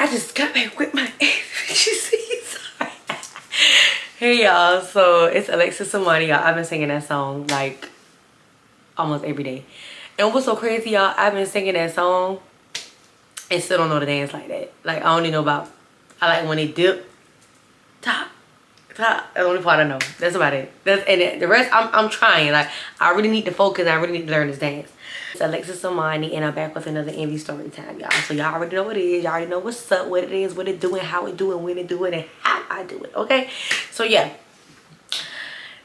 I just got back with my ex. You see? Sorry. Hey y'all, so it's Alexis Samani, y'all. I've been singing that song like almost every day. And what's so crazy, y'all, I've been singing that song and still don't know the dance like that. Like, I only know about, I like when they dip, top. That's the only part I know. That's about it. The rest, I'm trying. Like, I really need to focus. I really need to learn this dance. It's Alexis Samani, and I'm back with another Envy story time, y'all. So y'all already know what it is. Y'all already know what's up, what it is, what it doing, how it do it, when it do it, and how I do it. Okay? So yeah.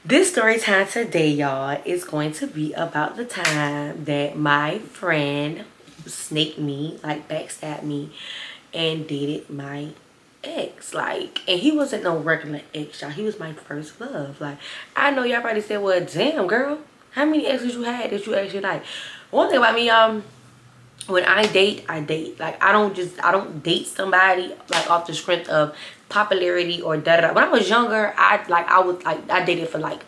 This story time today, y'all, is going to be about the time that my friend snaked me, like backstabbed me, and dated my ex. Like, and he wasn't no regular ex, y'all. He was my first love. Like, I know y'all probably said, well, damn, girl, how many exes you had that you actually like? One thing about me, when I date, I date. Like, I don't date somebody like off the strength of popularity or da da da. When I was younger, I dated for like,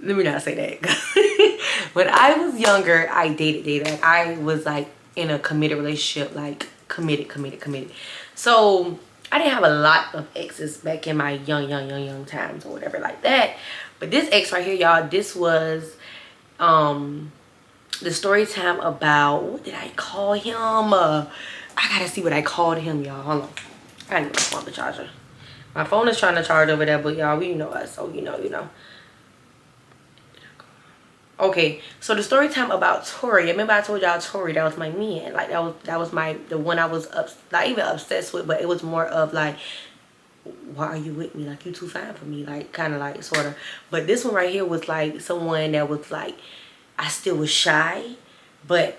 let me not say that. When I was younger, I dated. Like, I was like in a committed relationship, like committed. So I didn't have a lot of exes back in my young times or whatever like that. But this ex right here, y'all, this was the story time about, what did I call him? I gotta see what I called him, y'all. Hold on. I gotta get my phone to charger. My phone is trying to charge over there, but y'all, you know us, so you know. Okay, so the story time about Tori. Remember I told y'all Tori, that was my man. Like, that was the one I was not even obsessed with, but it was more of like, why are you with me? Like, you too fine for me. Like, kind of like, sort of. But this one right here was like someone that was like, I still was shy, but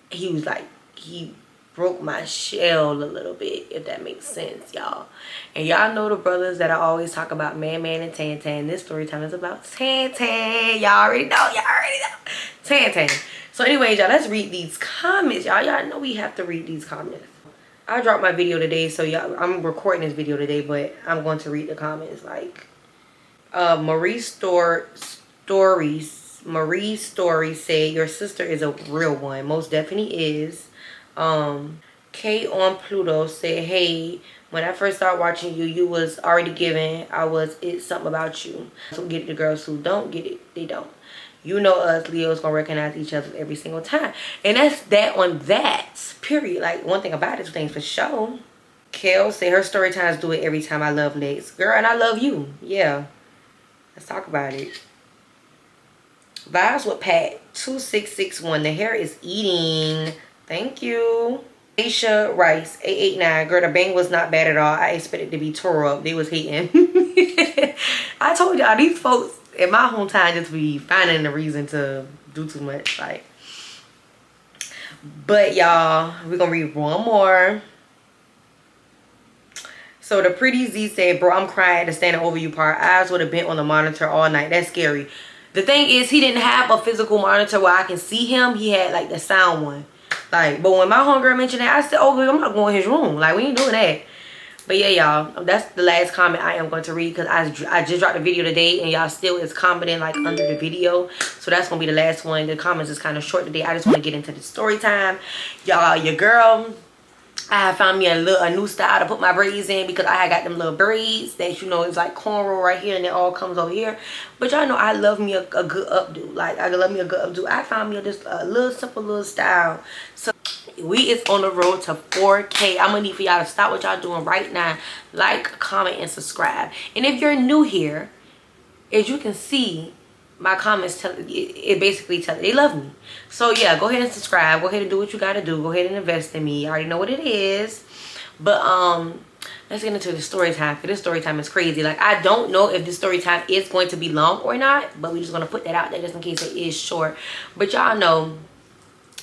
he was like, he broke my shell a little bit, if that makes sense, y'all. And y'all know the brothers that I always talk about, Man and Tantan. This story time is about Tantan. Y'all already know. Tantan. So anyways, y'all, let's read these comments. Y'all know we have to read these comments. I dropped my video today, so y'all, I'm recording this video today, but I'm going to read the comments. Like, Marie Story said, your sister is a real one. Most definitely is. Kay on Pluto said, hey, when I first started watching you, you was already giving. It's something about you. So get it, the girls who don't get it, they don't. You know us, Leos gonna recognize each other every single time. And that's that on that, period. Like, one thing about it, two things for sure. Kel said her story times do it every time. I love Lex. Girl, and I love you. Yeah. Let's talk about it. Vibes with Pat 2661. The hair is eating. Thank you. Aisha Rice 889. Girl, the bang was not bad at all. I expected to be tore up. They was hating. I told y'all, these folks in my hometown just be finding a reason to do too much. Like, but y'all, we're gonna read one more. So the pretty Z said, bro, I'm crying at the standing over you part. Eyes would have been on the monitor all night. That's scary. The thing is, he didn't have a physical monitor where I can see him. He had like the sound one. Like, but when my homegirl mentioned that, I said, oh, I'm not going in his room. Like, we ain't doing that. But yeah, y'all, that's the last comment I am going to read, because I just dropped the video today and y'all still is commenting like under the video. So that's going to be the last one. The comments is kind of short today. I just want to get into the story time. Y'all, your girl, I found me a new style to put my braids in, because I got them little braids that, you know, it's like cornrow right here and it all comes over here. But y'all know I love me a good updo. Like, I love me a good updo. I found me just a little simple little style. So we is on the road to 4K. I'm gonna need for y'all to stop what y'all doing right now. Like, comment, and subscribe. And if you're new here, as you can see, my comments tell it basically tell they love me. So yeah, go ahead and subscribe. Go ahead and do what you gotta do. Go ahead and invest in me. You already know what it is. But let's get into the story time, because this story time is crazy. Like, I don't know if this story time is going to be long or not, but we're just gonna put that out there just in case it is short. But y'all know,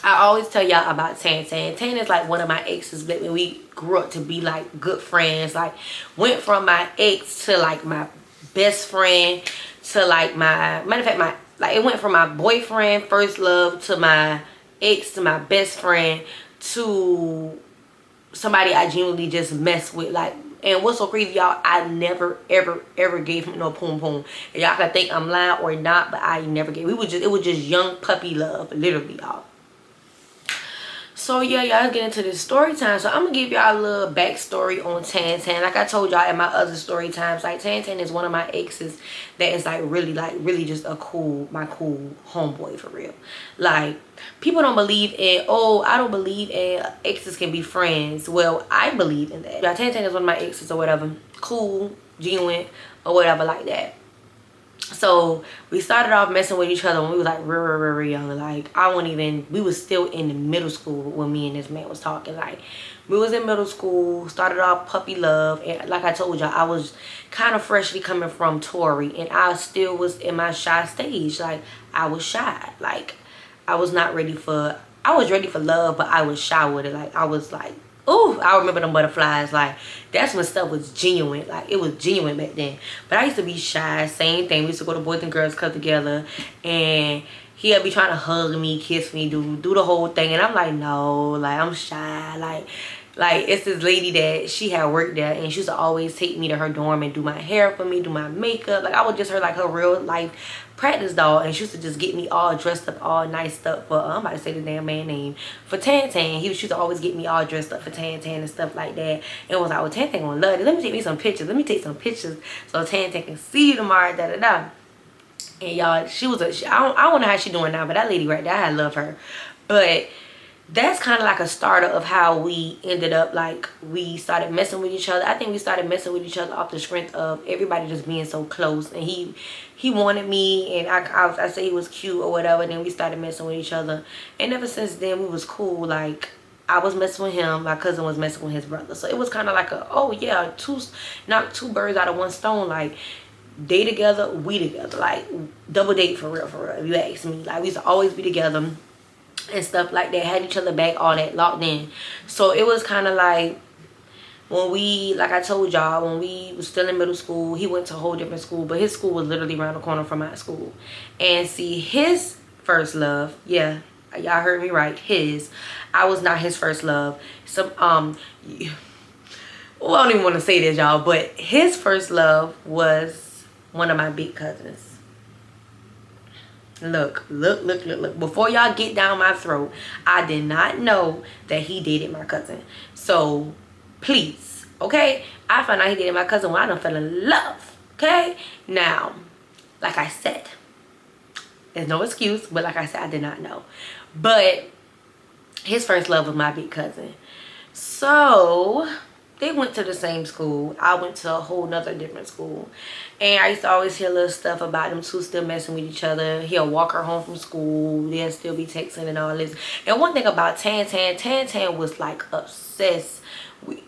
I always tell y'all about Tantan. Tan is like one of my exes, but when we grew up to be like good friends, like went from my ex to like my best friend to like my, matter of fact, it went from my boyfriend, first love, to my ex, to my best friend, to somebody I genuinely just mess with. Like, and what's so crazy, y'all, I never ever gave him no poom poom. And y'all can think I'm lying or not, but I never gave. It was just young puppy love, literally, y'all. So yeah, y'all get into this story time. So I'm gonna give y'all a little backstory on Tantan. Like I told y'all in my other story times, like Tantan is one of my exes that is like really just my cool homeboy for real. Like people don't believe in, oh, I don't believe in exes can be friends. Well, I believe in that. Y'all, Tantan is one of my exes or whatever. Cool, genuine, or whatever like that. So we started off messing with each other when we was like real young. Like we was still in the middle school when me and this man was talking. Like we was in middle school, started off puppy love, and like I told y'all, I was kind of freshly coming from Tory, and I still was in my shy stage. Like I was shy. Like I was ready for love, but I was shy with it. Like I was like, ooh, I remember them butterflies. Like that's when stuff was genuine. Like it was genuine back then. But I used to be shy. Same thing. We used to go to Boys and Girls Club together, and he'll be trying to hug me, kiss me, do the whole thing, and I'm like, no, like I'm shy. Like it's this lady that she had worked there, and she used to always take me to her dorm and do my hair for me, do my makeup. Like I was just her real life practice doll, and she used to just get me all dressed up, all nice stuff for I'm about to say the damn man name, for Tantan. She used to always get me all dressed up for Tantan and stuff like that. And was like, well, Tantan gonna love it. Let me take me some pictures. Let me take some pictures so Tantan can see you tomorrow. And y'all, I don't know how she doing now, but that lady right there, I love her. But that's kind of like a starter of how we ended up, like we started messing with each other. I think we started messing with each other off the strength of everybody just being so close, and he wanted me, and I say he was cute or whatever, and then we started messing with each other, and ever since then we was cool. Like I was messing with him, my cousin was messing with his brother, so it was kind of like oh yeah, not two birds out of one stone. Like they together, we together, like double date for real if you ask me. Like we used to always be together and stuff like that, had each other back, all that, locked in. So it was kind of like when we, like I told y'all, when we was still in middle school, he went to a whole different school, but his school was literally around the corner from my school. And see, his first love, yeah, y'all heard me right, I was not his first love. Well, I don't even want to say this, y'all, but his first love was one of my big cousins. Look. Before y'all get down my throat, I did not know that he dated my cousin. So, please, okay? I found out he dated my cousin when I done fell in love, okay? Now, like I said, there's no excuse, but like I said, I did not know. But his first love was my big cousin. So they went to the same school. I went to a whole nother different school. And I used to always hear little stuff about them two still messing with each other. He'll walk her home from school. They'll still be texting and all this. And one thing about Tantan was like obsessed.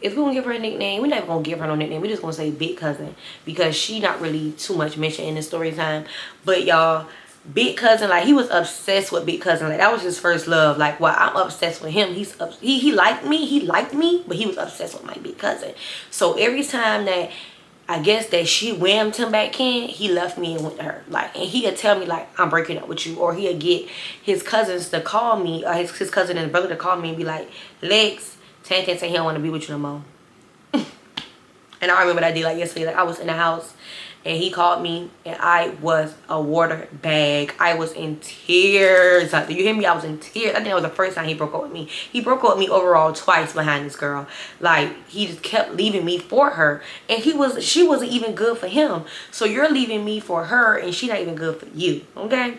If we're going to give her a nickname, we're not even going to give her no nickname. We're just going to say Big Cousin. Because she not really too much mentioned in the story time. But y'all, Big Cousin, like he was obsessed with Big Cousin. Like that was his first love. Like while I'm obsessed with him, he liked me, but he was obsessed with my Big Cousin. So every time that I guess that she whammed him back in, he left me and went to her. Like, and he'd tell me like, I'm breaking up with you, or he'd get his cousins to call me, or his cousin and his brother to call me and be like, Lex, Tantan say he don't want to be with you no more. And I remember that day like yesterday. Like I was in the house and he called me and I was a water bag. I was in tears. Do you hear me? I was in tears. I think that was the first time he broke up with me. He broke up with me overall twice behind this girl. Like he just kept leaving me for her, and she wasn't even good for him. So you're leaving me for her and she not even good for you, okay?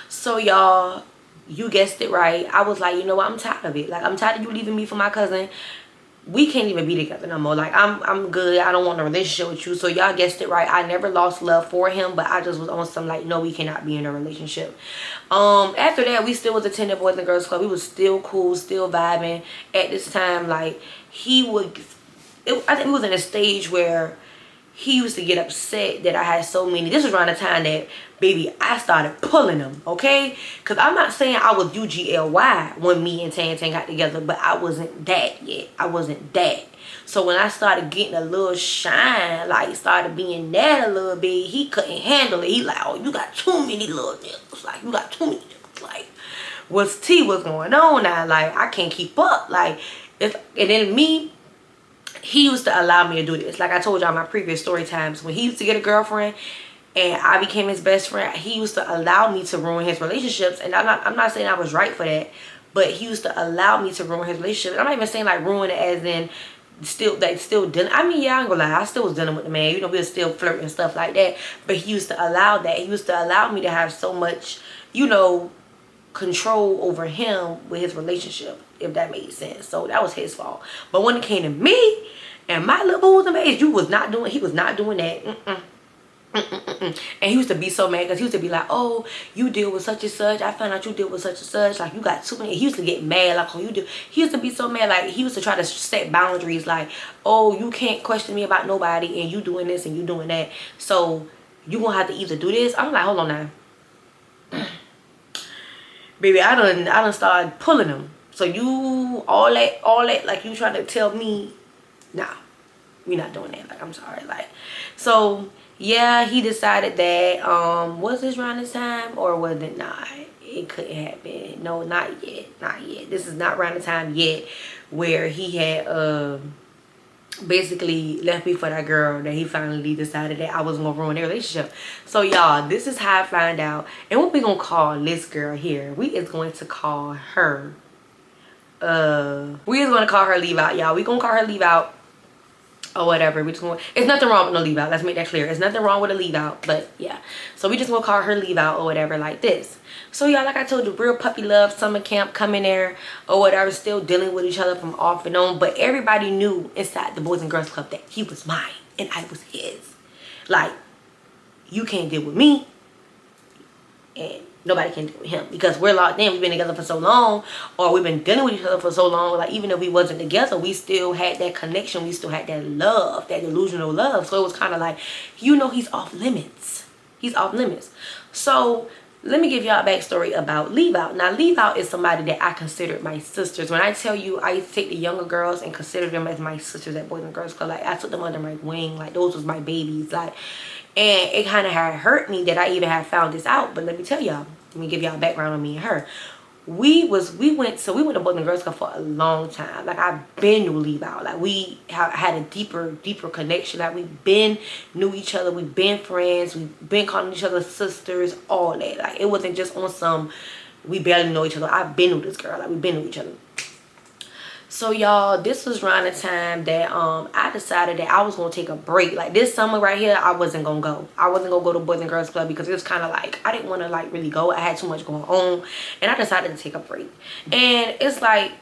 So y'all, you guessed it right. I was like, you know what? I'm tired of it. Like I'm tired of you leaving me for my cousin. We can't even be together no more. Like I'm good. I don't want a relationship with you. So y'all guessed it right. I never lost love for him, but I just was on some like, no, we cannot be in a relationship. After that, we still was attending Boys and Girls Club. We was still cool, still vibing. At this time, like I think we was in a stage where he used to get upset that I had so many. This was around the time that, baby, I started pulling them, okay? Because I'm not saying I was UGLY when me and Tantan got together, but I wasn't that yet. I wasn't that. So when I started getting a little shine, like started being that a little bit, he couldn't handle it. He like, oh, you got too many little niggas. Like, you got too many niggas. Like, what's going on now? Like, I can't keep up. Like, and then me, he used to allow me to do this. Like I told y'all in my previous story times, when he used to get a girlfriend and I became his best friend, he used to allow me to ruin his relationships. And I'm not saying I was right for that, but he used to allow me to ruin his relationship. I'm not even saying like ruin it as in still dealing. I mean, yeah, I ain't gonna lie, I still was dealing with the man, you know, we were still flirting and stuff like that, but he used to allow that. He used to allow me to have so much, you know, control over him with his relationship, if that made sense. So that was his fault. But when it came to me and my little boos and babes, he was not doing that. And he used to be so mad because he used to be like, oh, you deal with such and such, I found out you deal with such and such, like you got too many. He used to get mad like, oh, you do. He used to be so mad, like he used to try to set boundaries, like, oh, you can't question me about nobody, and you doing this and you doing that, so you gonna have to either do this. I'm like, hold on now. Baby, I done started pulling him. So you all that like you trying to tell me, nah, we not doing that. Like, I'm sorry. Like, so yeah, he decided that was this around this time or was it not? It couldn't have been. No, not yet. Not yet. This is not around the time yet where he had basically left me for that girl, that he finally decided that I was gonna ruin their relationship. So y'all, this is how I find out. And what we gonna call this girl here? We is going to call her we is gonna call her Leave Out, y'all. We gonna call her Leave Out or whatever. We just gonna, it's nothing wrong with no leave out, let's make that clear. It's nothing wrong with a leave out, but yeah, so we just gonna call her Leave Out or whatever, like this. So y'all, like I told you, real puppy love summer camp coming there or whatever, still dealing with each other from off and on, but everybody knew inside the Boys and Girls Club that he was mine and I was his. Like, you can't deal with me and nobody can deal with him because we're locked in. We've been together for so long, or we've been dealing with each other for so long. Like, even if we wasn't together, we still had that connection. We still had that love, that delusional love. So it was kind of like, you know, he's off limits. He's off limits. So let me give y'all a backstory about Leave Out. Now, Leave Out is somebody that I considered my sisters. When I tell you, I used to take the younger girls and consider them as my sisters at Boys and Girls Club. Like, I took them under my wing. Like, those was my babies. Like, and it kind of had hurt me that I even had found this out. But let me tell y'all, let me give y'all a background on me and her. We went to Boys and Girls Club for a long time. Like, I've been to Leave Out. Like, we had a deeper connection. Like, we been knew each other. We've been friends. We've been calling each other sisters, all that. Like, it wasn't just on some, we barely know each other. I've been with this girl. Like, we've been with each other. So y'all, this was around the time that I decided that I was gonna take a break. Like, this summer right here, I wasn't gonna go. I wasn't gonna go to Boys and Girls Club because it was kind of like, I didn't want to like really go. I had too much going on, and I decided to take a break. And it's like,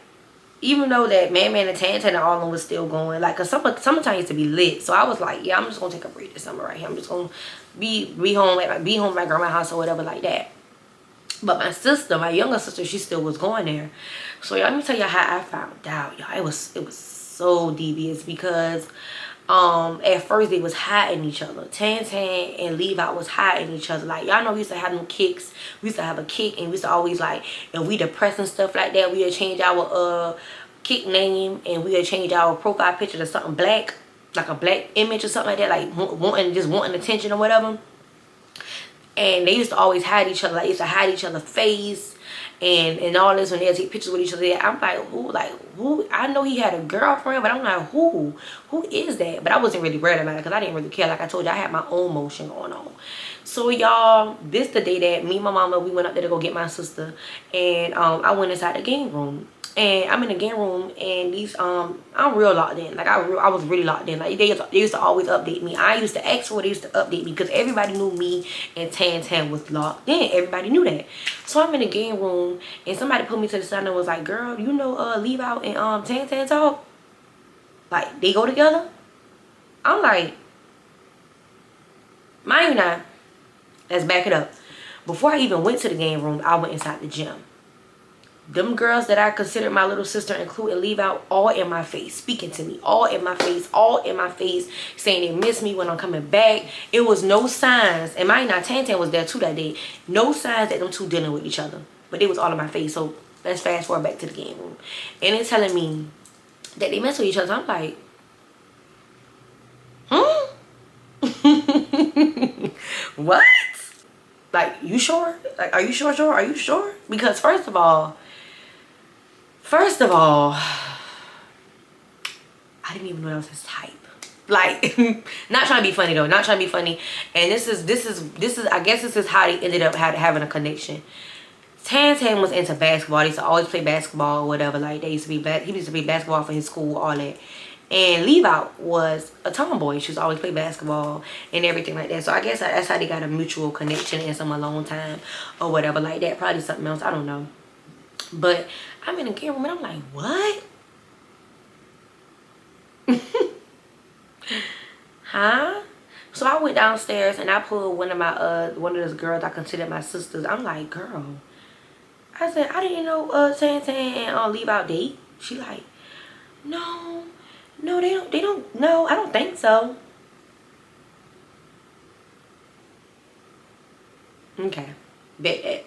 even though that Man and Tantan and all of them was still going, like, cause summertime used to be lit. So I was like, yeah, I'm just gonna take a break this summer right here. I'm just gonna be home at my grandma's house or whatever like that. But my sister, my younger sister, she still was going there. So y'all, let me tell y'all how I found out, y'all. It was so devious because at first they was hiding each other. Tantan and Leave Out was hiding each other. Like, y'all know we used to have them kicks. We used to have a kick, and we used to always, like, if we depressed and stuff like that, we would change our kick name, and we would change our profile picture to something black, like a black image or something like that, like wanting attention or whatever. And they used to always hide each other. Like, they used to hide each other's face and all this when they take pictures with each other. I'm like, who? I know he had a girlfriend, but I'm like, who is that? But I wasn't really worried about it because I didn't really care. Like I told you, I had my own motion going on. So y'all, this the day that me and my mama, we went up there to go get my sister, and I went inside the game room. And I'm in the game room, and these I'm real locked in. Like, I was really locked in. Like, they used to always update me. I used to ask for, they used to update me because everybody knew me and Tantan was locked in. Everybody knew that. So I'm in the game room, and somebody put me to the side and was like, girl, you know Leave Out and Tantan talk? Like, they go together? I'm like, mind you now, let's back it up. Before I even went to the game room, I went inside the gym. Them girls that I considered my little sister, including Leave Out, all in my face, speaking to me, all in my face, saying they miss me when I'm coming back. It was no signs, and my Tantan was there too that day, no signs that them two dealing with each other, but it was all in my face. So let's fast forward back to the game room, and it's telling me that they mess with each other. I'm like, what? Like, you sure? Like, are you sure? Are you sure? Because first of all, I didn't even know that was his type. Like, not trying to be funny though, not trying to be funny. And this is I guess this is how they ended up having a connection. Tantan was into basketball. They used to always play basketball or whatever. Like, they used to be he used to play basketball for his school, all that. And Levi was a tomboy. She used to always play basketball and everything like that. So I guess that's how they got a mutual connection and some alone time or whatever like that. Probably something else. I don't know. But I'm in the game room and I'm like, what? Huh? So I went downstairs and I pulled one of those girls I considered my sisters. I'm like, girl. I said, I didn't know Tantan and Levi date. She like, no, they don't, no, I don't think so. Okay, bet that.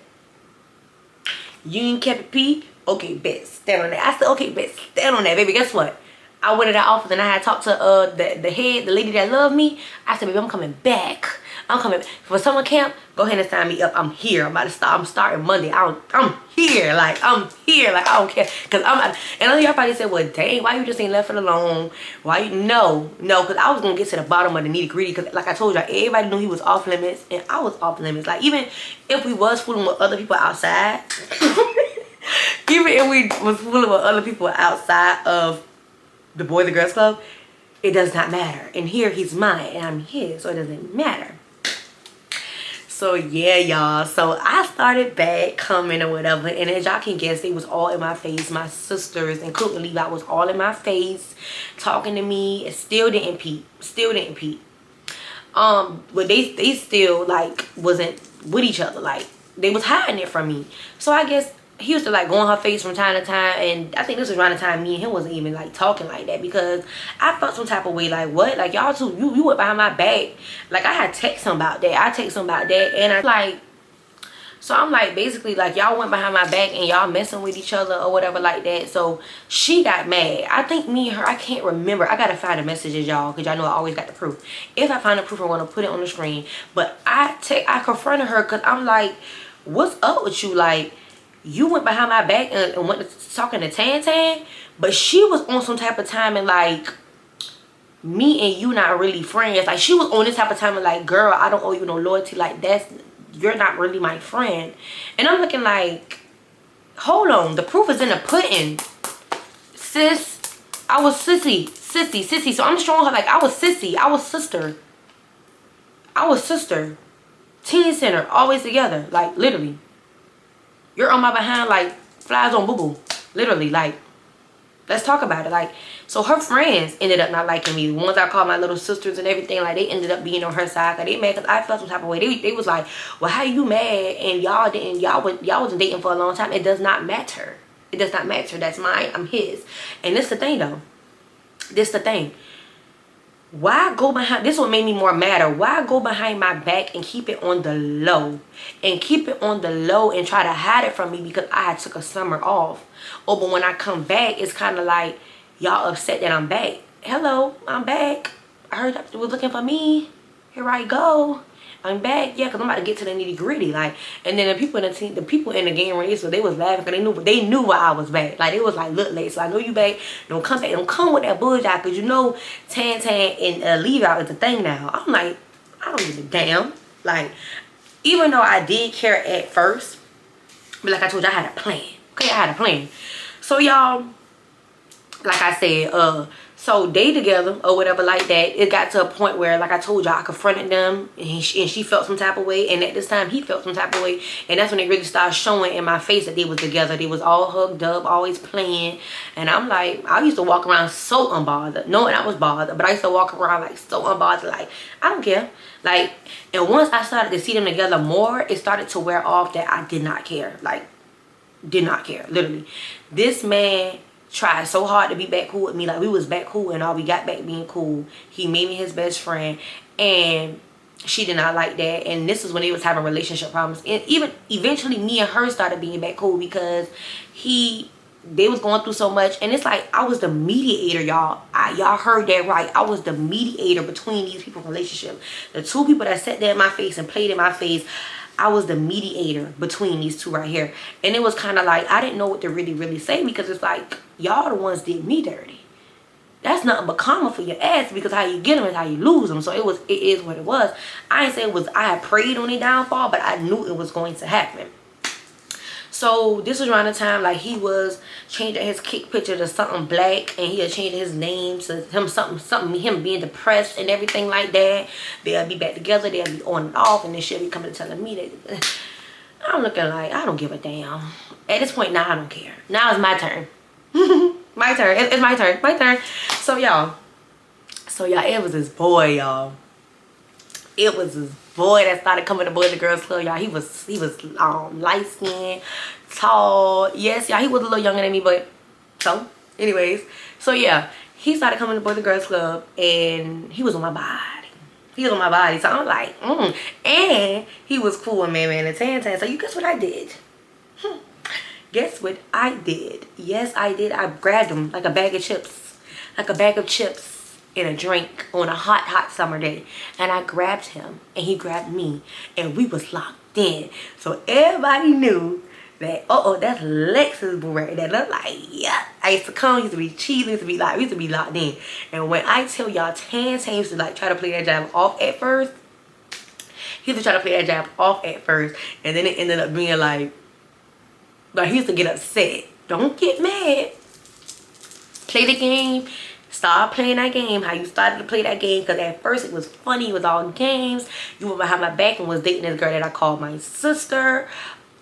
You ain't kept it peep? Okay, bet, stand on that. I said, okay, bet, stand on that, baby. Guess what? I went to that office and I had talked to the head, the lady that loved me. I said, baby, I'm coming back. I'm coming for summer camp. Go ahead and sign me up. I'm here. I'm about to start. I'm starting Monday. I'm here. Like, I'm here. Like, I don't care. Cause and I know y'all probably said, well, dang, why you just ain't left it alone? Why you no, cause I was gonna get to the bottom of the nitty gritty. Cause like I told y'all, everybody knew he was off limits, and I was off limits. Like, even if we was fooling with other people outside, even if we was fooling with other people outside of the Boys and Girls Club, it does not matter. And here he's mine and I'm his, so it doesn't matter. So yeah, y'all. So I started back coming or whatever, and as y'all can guess, it was all in my face. My sisters, including Levi, was all in my face, talking to me. It still didn't peep. Still didn't peep. But they still like wasn't with each other. Like, they was hiding it from me. So I guess he used to like go on her face from time to time, and I think this was around the time me and him wasn't even like talking like that, because I felt some type of way like, what, like y'all two, you went behind my back. Like, I had text him about that. I text him about that, and I like, so I'm like, basically like, y'all went behind my back and y'all messing with each other or whatever like that. So she got mad. I think me and her, I can't remember. I gotta find the messages, y'all, because y'all know I always got the proof. If I find the proof, I want to put it on the screen. But I confronted her because I'm like, what's up with you? Like, you went behind my back and went talking to Tantan, but she was on some type of time and like, me and you not really friends. Like, she was on this type of time and like, girl, I don't owe you no loyalty. Like, you're not really my friend. And I'm looking like, hold on, the proof is in the pudding, sis. I was sissy. So I'm showing her like, I was sissy. I was sister. Teen center, always together. Like, literally. You're on my behind like flies on boo-boo. Literally, like, let's talk about it. Like, so her friends ended up not liking me. The ones I called my little sisters and everything, like, they ended up being on her side. Cause they mad because I felt some type of way. They was like, well, how you mad and y'all wasn't dating for a long time? It does not matter. It does not matter. That's mine. I'm his. And this the thing though. This the thing. Why go behind, this what made me more madder. Why go behind my back and keep it on the low? And keep it on the low and try to hide it from me because I had took a summer off. Oh, but when I come back, it's kind of like, y'all upset that I'm back. Hello, I'm back. I heard you was looking for me. Here I go. I'm back. Yeah, because I'm about to get to the nitty gritty. Like, and then the people in the team, the people in the game race, so they was laughing because they knew why I was back. Like, it was like, look, late, so I know you back. Don't come back. Don't come with that bullshit, because you know Tantan and Levi is the thing now. I'm like, I don't give a damn. Like, even though I did care at first, but like I told you, I had a plan. Okay, I had a plan. So y'all, like I said, so they together or whatever like that. It got to a point where, like I told y'all, I confronted them and she felt some type of way, and at this time he felt some type of way, and that's when it really started showing in my face that they was together. They was all hugged up, always playing, and I'm like, I used to walk around so unbothered, knowing I was bothered, but I used to walk around like so unbothered, like I don't care. Like, and once I started to see them together more, it started to wear off that I did not care. Like, did not care, literally. This man tried so hard to be back cool with me. Like, we was back cool and all, we got back being cool. He made me his best friend, and she did not like that. And this is when they was having relationship problems, and even eventually me and her started being back cool because they was going through so much. And it's like, I was the mediator, y'all. Y'all heard that right. I was the mediator between these people's relationship. The two people that sat there in my face and played in my face, I was the mediator between these two right here. And it was kind of like, I didn't know what to really say, because it's like, y'all the ones did me dirty. That's nothing but karma for your ass, because how you get them is how you lose them. So it is what it was. I ain't say it was, I had prayed on their downfall, but I knew it was going to happen. So this was around the time like he was changing his kick picture to something black, and he had changed his name to him being depressed and everything like that. They'll be back together, they'll be on and off, and then she'll be coming to telling me that. I'm looking like, I don't give a damn. At this point now, I don't care. Now it's my turn. My turn. It's my turn. My turn. So y'all, it was this boy, y'all. It was this boy that started coming to Boys and Girls Club, y'all. He was light skinned, tall. Yes, y'all, he was a little younger than me, but so anyways. So yeah, he started coming to Boys and Girls Club, and he was on my body. He was on my body. So I'm like, and he was cool with Man and Tantan. So you guess what I did? Guess what I did? Yes, I did. I grabbed him like a bag of chips. Like a bag of chips and a drink on a hot summer day. And I grabbed him and he grabbed me. And we was locked in. So everybody knew that, that's Lex's boy right there. And I'm like, yeah. I used to come, used to be cheesy, we used to be locked in. And when I tell y'all, Tantan used to like try to play that jab off at first. He used to try to play that jab off at first. And then it ended up being like he used to get upset. Don't get mad. Play the game. Start playing that game. How you started to play that game. Because at first it was funny. It was all games. You went behind my back and was dating this girl that I called my sister.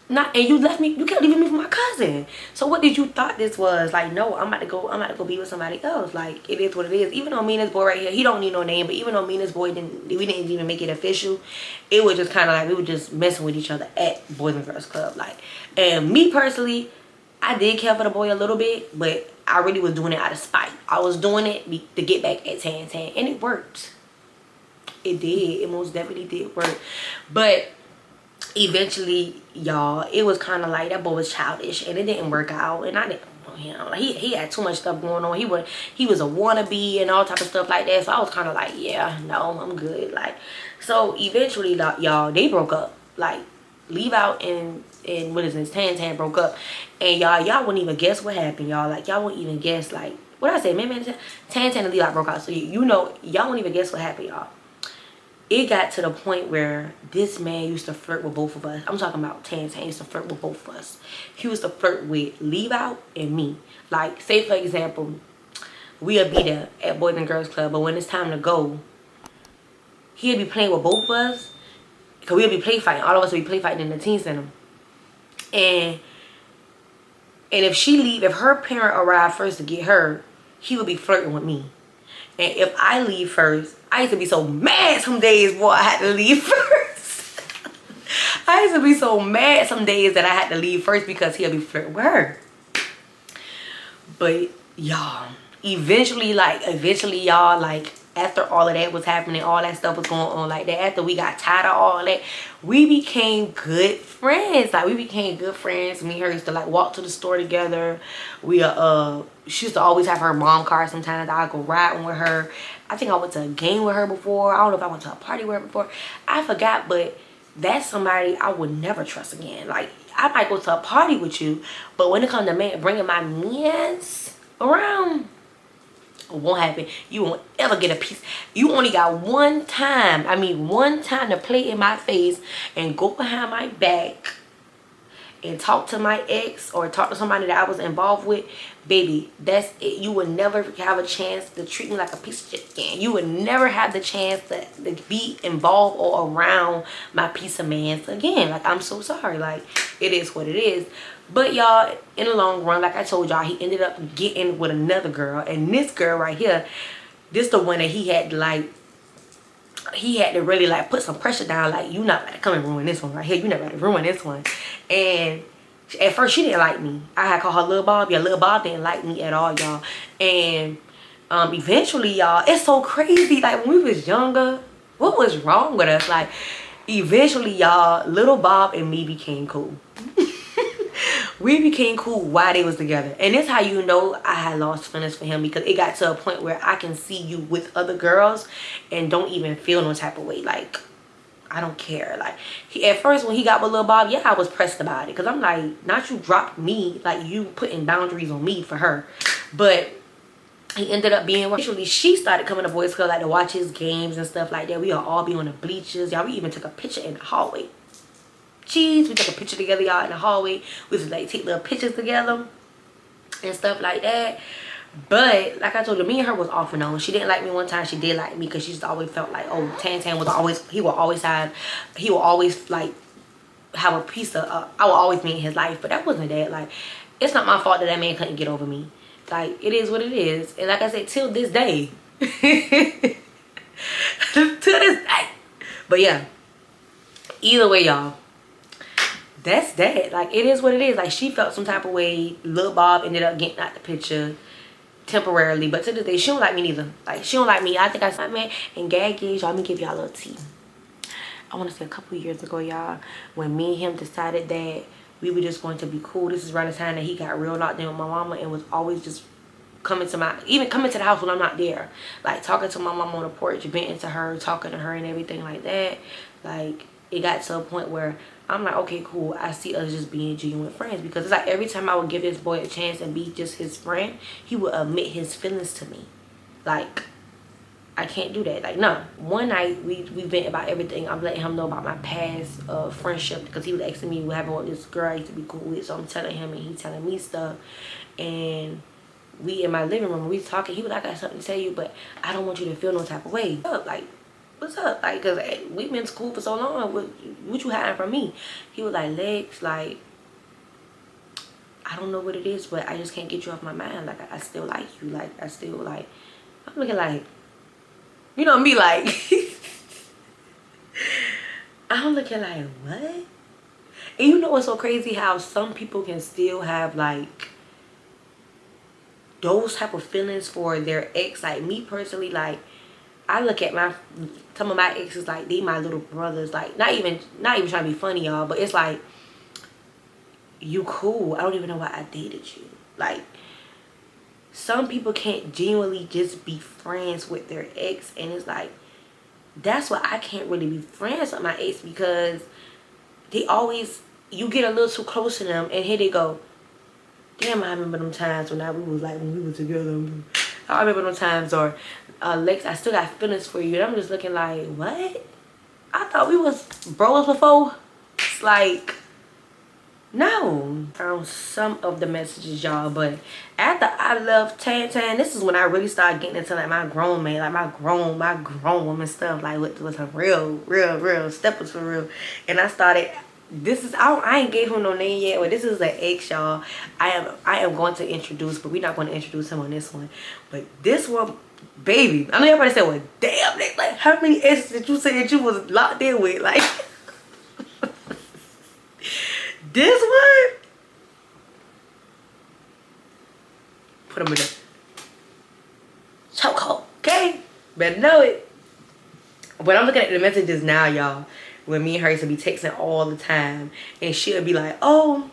And you left me. You kept leaving me for my cousin. So what did you thought this was? Like, no, I'm about to go be with somebody else. Like, it is what it is. Even though me and this boy right here, he don't need no name. But even though me and this boy we didn't even make it official. It was just kind of like we were just messing with each other at Boys and Girls Club. Like, and me personally, I did care for the boy a little bit, but I really was doing it out of spite. I was doing it to get back at Tantan, and it worked. It did. It most definitely did work. But eventually, y'all, it was kind of like that boy was childish, and it didn't work out. And I didn't know him. Like, he had too much stuff going on. He was a wannabe and all type of stuff like that. So I was kind of like, yeah, no, I'm good. Like, so eventually, y'all, they broke up. Like, Leave Out and what is this, Tantan broke up. And y'all wouldn't even guess what happened, y'all. Like, y'all wouldn't even guess, like, what I say, man, Tantan and Leave Out broke out. So you know, y'all wouldn't even guess what happened, y'all. It got to the point where this man used to flirt with both of us. I'm talking about Tantan used to flirt with both of us. He used to flirt with Leave Out and me. Like, say for example, we'll be there at Boys and Girls Club, but when it's time to go, he'll be playing with both of us. Because we'll be play fighting. All of us will be play fighting in the teen center. And if her parent arrived first to get her, he would be flirting with me. And if I leave first, I used to be so mad some days, boy, I had to leave first. I used to be so mad some days that I had to leave first because he'll be flirting with her. But y'all, eventually, y'all, like, after all of that was happening, all that stuff was going on like that, after we got tired of all that, we became good friends. Like, we became good friends. Me and her used to like walk to the store together. She used to always have her mom car sometimes. I'd go riding with her. I think I went to a game with her before. I don't know if I went to a party with her before. I forgot, but that's somebody I would never trust again. Like, I might go to a party with you, but when it comes to bringing my mans around, it won't happen. You won't ever get a piece. You only got one time to play in my face and go behind my back and talk to my ex or talk to somebody that I was involved with. Baby, that's it. You would never have a chance to treat me like a piece of shit again. You would never have the chance to be involved or around my piece of man again. Like, I'm so sorry. Like, it is what it is. But y'all, in the long run, like I told y'all, he ended up getting with another girl. And this girl right here, this the one that he had to really like put some pressure down. Like, you not about to come and ruin this one right here. You not about to ruin this one. And at first she didn't like me. I had called her Lil Bob. Yeah, Lil Bob didn't like me at all, y'all. And eventually, y'all, it's so crazy. Like, when we was younger, what was wrong with us? Like, eventually, y'all, Lil Bob and me became cool. We became cool while they was together. And that's how you know I had lost feelings for him, because it got to a point where I can see you with other girls and don't even feel no type of way. Like, I don't care. Like, at first when he got with Lil Bob, yeah, I was pressed about it, because I'm like, not you dropped me, like you putting boundaries on me for her. But he ended up being, actually she started coming to Boys Club like to watch his games and stuff like that. We all be on the bleachers, y'all. We even took a picture in the hallway. cheese. We took a picture together, y'all, in the hallway. We just like take little pictures together and stuff like that. But like I told you, me and her was off and on. She didn't like me one time. She did like me because she just always felt like, oh, Tantan was always, he will always like have a piece of, I will always be in his life. But that wasn't that. Like, it's not my fault that that man couldn't get over me. Like, it is what it is. And like I said, till this day. Till this day. But yeah, either way, y'all, that's that. Like, it is what it is. Like, she felt some type of way. Lil Bob ended up getting out the picture temporarily, but to this day, she don't like me neither. Like, she don't like me. I think I said, man, and gag is, y'all, let me give y'all a little tea. I want to say a couple of years ago, y'all, when me and him decided that we were just going to be cool. This is around the time that he got real locked in with my mama and was always just coming to the house when I'm not there. Like, talking to my mama on the porch, venting to her, talking to her and everything like that. Like, it got to a point where I'm like, okay, cool. I see us just being genuine friends. Because it's like every time I would give this boy a chance and be just his friend, he would admit his feelings to me. Like, I can't do that. Like, no. One night, we vent about everything. I'm letting him know about my past friendship. Because he was asking me what happened with this girl I used to be cool with. So I'm telling him and he's telling me stuff. And we in my living room, we talking. He was like, I got something to tell you, but I don't want you to feel no type of way. Like, what's up? Like, because we've been cool for so long. What you hiding from me? He was like, Lex, like, I don't know what it is, but I just can't get you off my mind. Like, I still like you. Like, I still, like, I'm looking like, you know me, like, I'm looking like, what? And you know what's so crazy? How some people can still have, like, those type of feelings for their ex. Like, me personally, like, I look at some of my exes like they my little brothers. Like, not even trying to be funny, y'all, but it's like, you cool. I don't even know why I dated you. Like, some people can't genuinely just be friends with their ex, and it's like, that's why I can't really be friends with my ex, because they always, you get a little too close to them and here they go, damn, I remember them times when we were together. I remember them times, or Lex, I still got feelings for you. And I'm just looking like, what? I thought we was bros before. It's like, no. Found some of the messages, y'all, but after I left Tantan, this is when I really started getting into like my grown man, like my grown woman stuff, like with some real steppers for real. And I started, I ain't gave him no name yet, but this is an ex, y'all. I am going to introduce, but we're not going to introduce him on this one. But this one, baby, I know everybody said, well, damn, like, how many exes did you say that you was locked in with? Like, this one, put him in the chokehold, okay? Better know it. But I'm looking at the messages now, y'all, when me and her used to be texting all the time, and she'll be like, oh,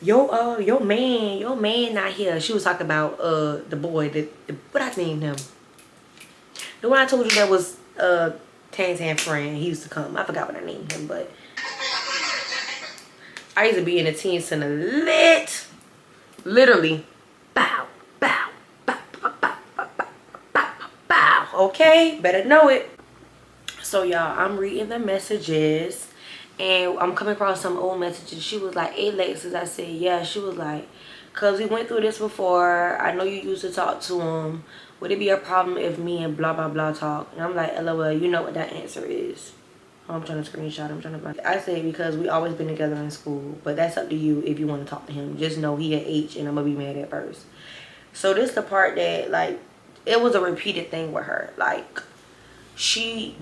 your man not here. She was talking about the boy, what I named him, the one I told you that was Tantan friend. He used to come. I forgot what I named him, but I used to be in a teen center literally bow, bow, bow, bow, bow, bow, bow, bow, bow. Okay, better know it. So y'all, I'm reading the messages and I'm coming across some old messages. She was like, hey Lexus. I said, yeah. She was like, cause we went through this before. I know you used to talk to him. Would it be a problem if me and blah blah blah talk? And I'm like, LOL, you know what that answer is. I'm trying to screenshot. I say because we always been together in school, but that's up to you if you want to talk to him. Just know he an H and I'm gonna be mad at first. So this the part that, like, it was a repeated thing with her. Like, she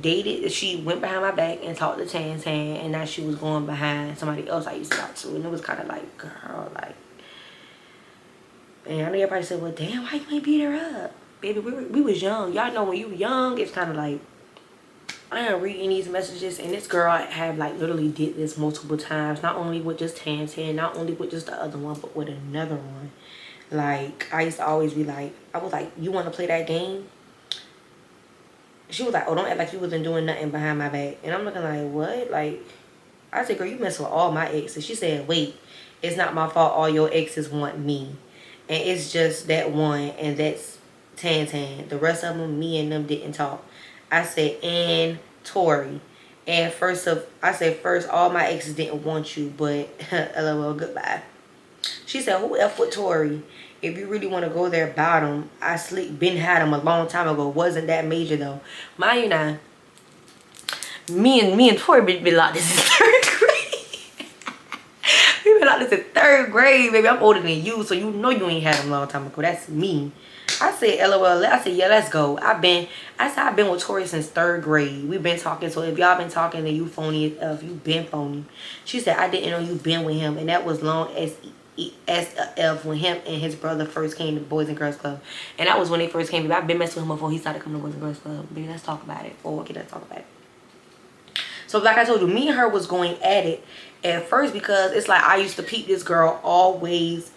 went behind my back and talked to Tantan, and now she was going behind somebody else I used to talk to, and it was kind of like, girl, like, and I know everybody said, well, damn, why you ain't beat her up? Baby, we was young. Y'all know when you young, it's kind of like, I am reading these messages, and this girl have like literally did this multiple times, not only with just Tantan, not only with just the other one, but with another one. Like, I used to always be like, I was like, you want to play that game? She was like, oh, don't act like you wasn't doing nothing behind my back. And I'm looking like, what? Like, I said, girl, you mess with all my exes. She said, wait, it's not my fault all your exes want me, and it's just that one, and that's Tantan. The rest of them, me and them didn't talk. I said, and Tori. And I said first, all my exes didn't want you, but lol, goodbye. She said, who F with Tori? If you really want to go there about him, I slick been had him a long time ago. Wasn't that major though. Mind you now, me and Tori been like this in third grade. We been like this in third grade, baby. I'm older than you, so you know you ain't had him a long time ago. That's me. I said, LOL. I said, yeah, let's go. I've been with Tori since third grade. We've been talking. So if y'all been talking, then you phony. If you been phony. She said, I didn't know you been with him, and that was long as when him and his brother first came to Boys and Girls Club. And that was when they first came. I've been messing with him before he started coming to Boys and Girls Club. Baby, let's talk about it. Or okay, let's talk about it. So like I told you, me and her was going at it at first because it's like I used to peep this girl always.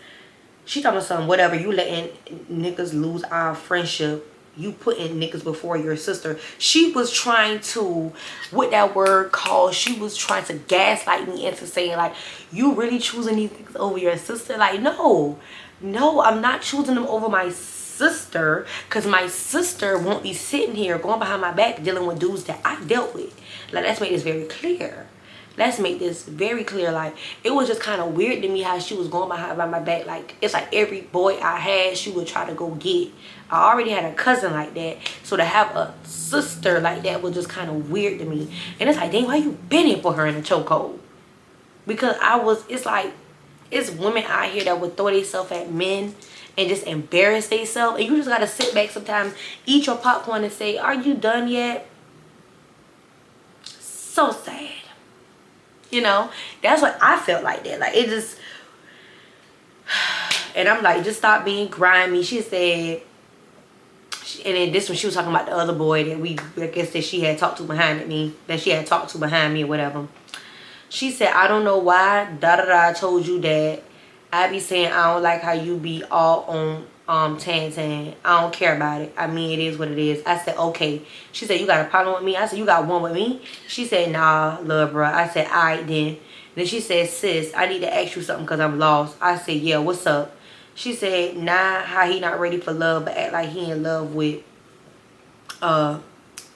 She talking about something, whatever, you letting niggas lose our friendship. You putting niggas before your sister. She was trying to, what that word called, she was trying to gaslight me into saying like, you really choosing these niggas over your sister? Like, no, I'm not choosing them over my sister, because my sister won't be sitting here going behind my back dealing with dudes that I dealt with. Like, let's make this very clear. Let's make this very clear. Like, it was just kind of weird to me how she was going behind my back. Like, it's like every boy I had, she would try to go get. I already had a cousin like that. So to have a sister like that was just kind of weird to me. And it's like, dang, why you been here for her in a chokehold? Because it's like, it's women out here that would throw themselves at men and just embarrass themselves. And you just got to sit back sometimes, eat your popcorn and say, are you done yet? So sad. You know, that's what I felt like that. Like, it just, and I'm like, just stop being grimy. She said, and then this one, she was talking about the other boy that I guess that she had talked to behind me, or whatever. She said, I don't know why, I told you that. I be saying I don't like how you be all on Tantan. I don't care about it. I mean, it is what it is. I said, okay. She said, you got a problem with me? I said, you got one with me? She said, nah, love, bro. I said, all right, then. Then she said, sis, I need to ask you something because I'm lost. I said, yeah, what's up? She said, nah, how he not ready for love, but act like he in love with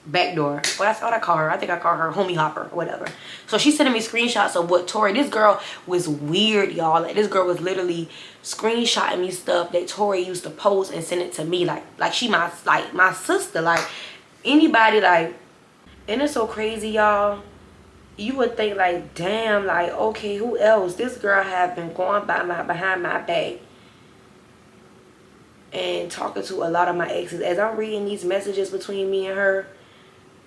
Backdoor. Well, that's what I call her. I think I call her Homie Hopper or whatever. So she's sending me screenshots of what Tori, this girl was weird, y'all. Like, this girl was literally screenshotting me stuff that Tori used to post and send it to me. Like she my sister. Like, anybody, like, and it's so crazy, y'all. You would think like, damn, like, okay, who else? This girl have been going behind my back and talking to a lot of my exes. As I'm reading these messages between me and her,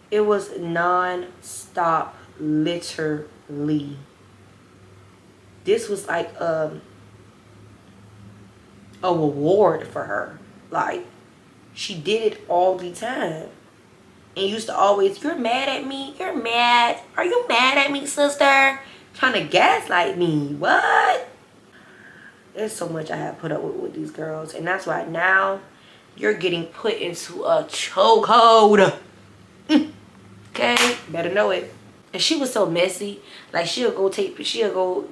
it was non-stop, literally. This was like a reward for her. Like, she did it all the time. And used to always, you're mad at me? You're mad? Are you mad at me, sister? Trying to gaslight me. What? There's so much I have put up with these girls. And that's why now you're getting put into a chokehold. Okay, better know it. And she was so messy. Like, she'll go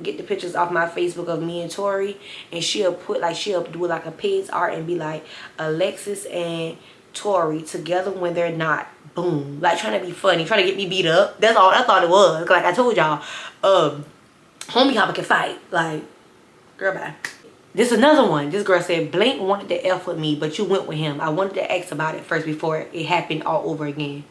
get the pictures off my Facebook of me and Tori, and she'll do like a pig's art and be like, Alexis and Tori together when they're not. Boom. Like, trying to be funny, trying to get me beat up. That's all I thought it was. Like I told y'all, Homie Hopper can fight. Like, girl, bye. This is another one. This girl said, Blink wanted to F with me, but you went with him. I wanted to ask about it first before it happened all over again.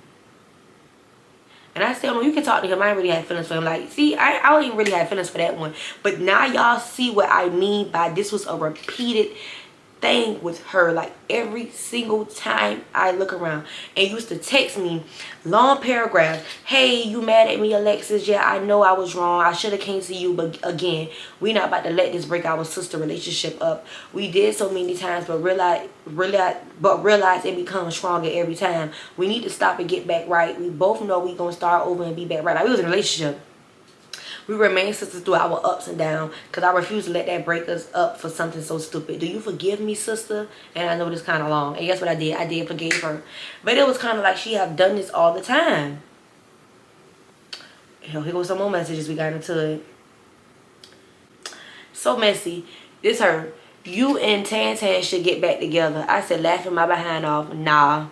And I said, oh, you can talk to him. I ain't really had feelings for him. Like, see, I don't even really have feelings for that one. But now y'all see what I mean by this was a repeated thing with her. Like, every single time I look around, and used to text me long paragraphs. Hey, you mad at me, Alexis? Yeah, I know I was wrong. I should have came to you, but again, we not about to let this break our sister relationship up. We did so many times, but realize it becomes stronger every time. We need to stop and get back right. We both know we gonna start over and be back right. Like, we was in a relationship. We remain sisters through our ups and downs, because I refuse to let that break us up for something so stupid. Do you forgive me, sister? And I know this kind of long. And guess what I did? I did forgive her. But it was kind of like she have done this all the time. Here goes some more messages. We got into it. So messy. This her. You and Tantan should get back together. I said, laughing my behind off. Nah.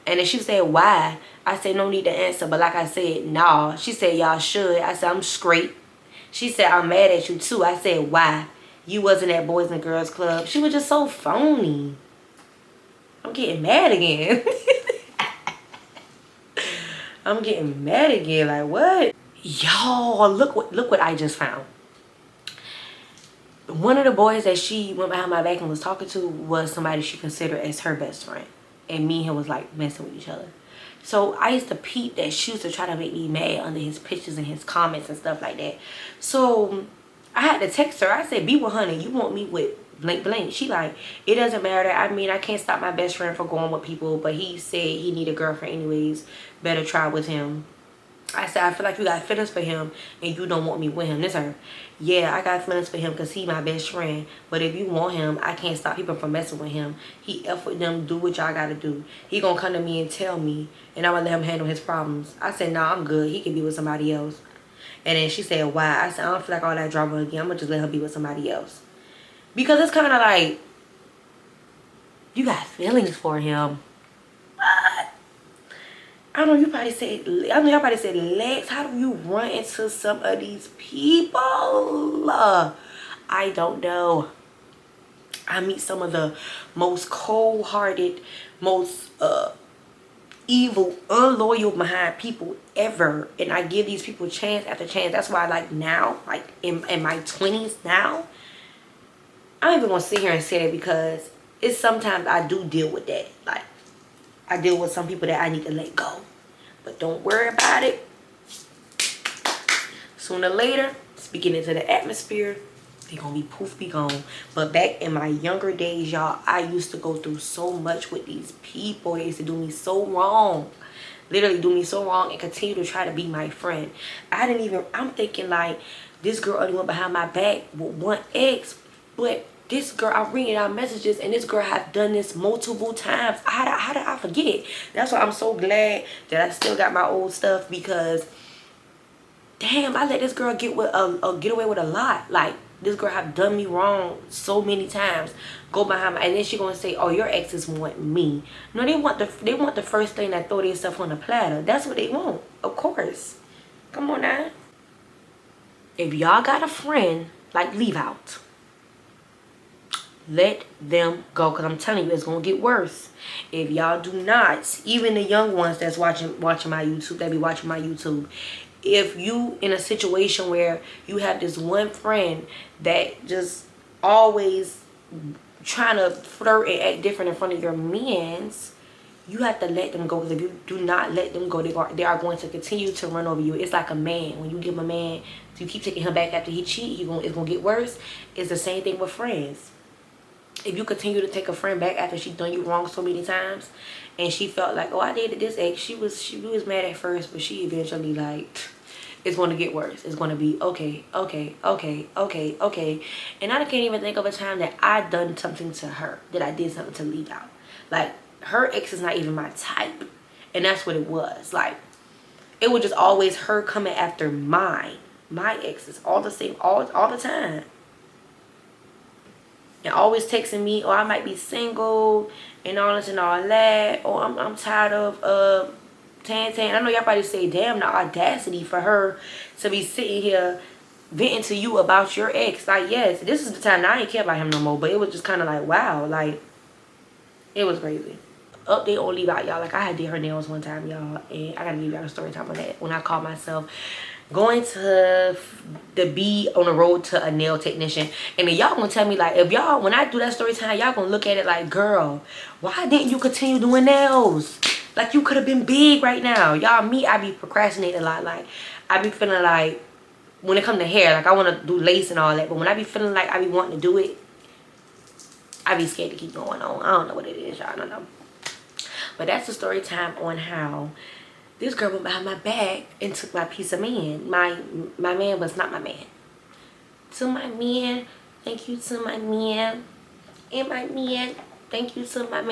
And then she said, why? I said, no need to answer. But like I said, nah. She said, y'all should. I said, I'm straight. She said, I'm mad at you too. I said, why? You wasn't at Boys and Girls Club. She was just so phony. I'm getting mad again. I'm getting mad again. Like, what? Y'all, look what I just found. One of the boys that she went behind my back and was talking to was somebody she considered as her best friend. And me and him was like messing with each other. So I used to peep that she used to try to make me mad under his pictures and his comments and stuff like that. So I had to text her. I said, be with honey. You want me with blank blank. She like, it doesn't matter. I mean, I can't stop my best friend from going with people. But he said he need a girlfriend anyways. Better try with him. I said, I feel like you got feelings for him and you don't want me with him. This her. Yeah, I got feelings for him because he my best friend. But if you want him, I can't stop people from messing with him. He F with them, do what y'all got to do. He going to come to me and tell me. And I'm going to let him handle his problems. I said, nah, I'm good. He can be with somebody else. And then she said, why? I said, I don't feel like all that drama again. I'm going to just let her be with somebody else. Because it's kind of like, you got feelings for him. What? I know you probably said, y'all probably said, Lex, how do you run into some of these people? I don't know. I meet some of the most cold-hearted, most evil, unloyal behind people ever. And I give these people chance after chance. That's why, like, now, like, in my 20s now, I'm even going to sit here and say it because it's sometimes I do deal with that. Like, I deal with some people that I need to let go. But don't worry about it. Sooner or later, speaking into the atmosphere, they gonna be poof, be gone. But back in my younger days, y'all, I used to go through so much with these people. They used to do me so wrong. Literally do me so wrong and continue to try to be my friend. I'm thinking like, this girl only went behind my back with one ex, but this girl, I'm reading our messages and this girl have done this multiple times. How did I forget? That's why I'm so glad that I still got my old stuff, because damn, I let this girl get away with a lot. Like, this girl have done me wrong so many times. Go behind my, and then she gonna say, oh, your exes want me. No, they want the first thing that throw themselves on the platter. That's what they want, of course. Come on now. If y'all got a friend, like, leave out. Let them go, because I'm telling you, it's gonna get worse if y'all do not. Even the young ones that's watching my YouTube, that be watching my YouTube, if you in a situation where you have this one friend that just always trying to flirt and act different in front of your mans, you have to let them go. Because if you do not let them go, they are going to continue to run over you. It's like a man. When you give a man, you keep taking him back after he cheat, it's gonna get worse. It's the same thing with friends. If you continue to take a friend back after she done you wrong so many times, and she felt like, oh, I dated this ex, she was mad at first, but she eventually, like, it's going to get worse. It's going to be okay. And I can't even think of a time that I done something to her, that I did something to leave out. Like, her ex is not even my type, and that's what it was. Like, it was just always her coming after my exes all the same, all the time. And always texting me, or I might be single and all this and all that, or I'm tired of Tantan. I know y'all probably say, damn, the audacity for her to be sitting here venting to you about your ex. Like, yes, this is the time that I ain't care about him no more, but it was just kind of like, wow, like, it was crazy. Update on leave out, y'all. Like, I had did her nails one time, y'all, and I gotta give y'all a story time on that. When I called myself going to be on the road to a nail technician, and then y'all gonna tell me, like, if y'all, when I do that story time, y'all gonna look at it like, girl, why didn't you continue doing nails? Like, you could have been big right now. Y'all, I be procrastinating a lot. Like, I be feeling like, when it comes to hair, like, I want to do lace and all that, but when I be feeling like I be wanting to do it, I be scared to keep going on. I don't know what it is, y'all. I don't know. But that's the story time on how this girl went behind my back and took my piece of man. My man was not my man. To my man, thank you to my man. And my man, thank you to my man.